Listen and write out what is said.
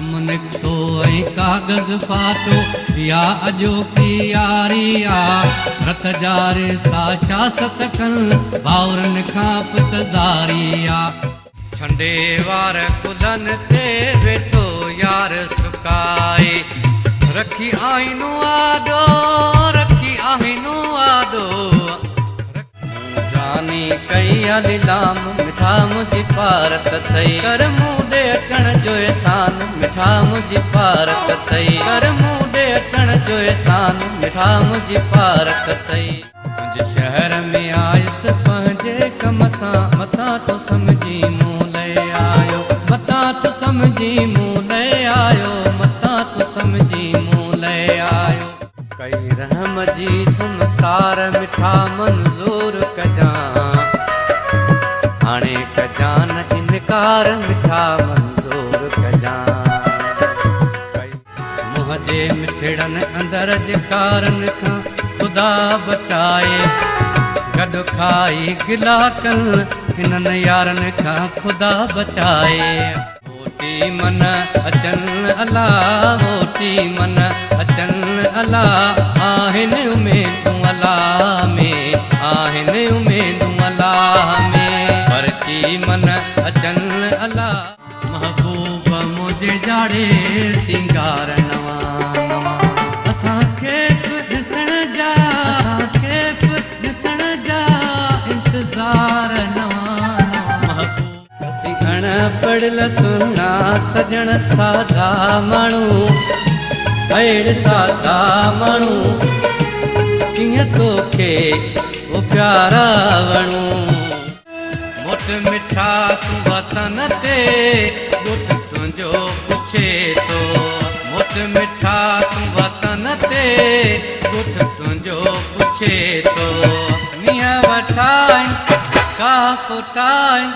कम निकतो ऐं कागज़ फाटो या अॼोकी यारी आ रत जा रिश्ता शासत कन भाउरनि खां पुतदारी आ छंडे वार कुलनि ते वेठो यार सुकाए रखी आहिनो आॾो रखी आहिनो आॾो जानी कई अलीलाम मिठा मुंहिंजी पारत थई कर मूं ॾे अचण जो एहसान मिठा मुंहिंजी पारत थई कर मूं ॾे अचण जो एहसान मिठा मुंहिंजी पारत थई तुंहिंजे शहर में आयुसि पंहिंजे कम सां मथां तो सम्झी मूं लए आयो मथां तो सम्झी मूं लए आयो मथां तो सम्झी मूं लए आयो कई रहम जी तुम तार मिठा मंज़ूर कजां हाणे कजां न इनकार मिठा मंज़ूर कजां मुंहिंजे मिठड़नि अंदर जे कारनि खां खुदा बचाए गॾु खाई गिला कल हिननि यारनि खां खुदा बचाए वोटी मन अचन अला वोटी मन अचन अला आहिनि उमेदूं अला में आहिनि उमेदूं अला में परची मन अचन अला महबूब मुंहिंजे जाड़े सिंगार नवां नवां असांखे ॾिसण जा इंतज़ार नवां महबूब असीं अणपढ़ियल सुना सजण सादा माण्हू अहिड़े सादा माण्हू कीअं तोखे ओ प्यारा वणू मुठ मिठा तूं वतन ते ॻुठ तुंहिंजो पुछे थो मुठ मिठा तूं वतन ते ॻुठ तुंहिंजो पुछे थो मींहं वठाइन का फुटाइन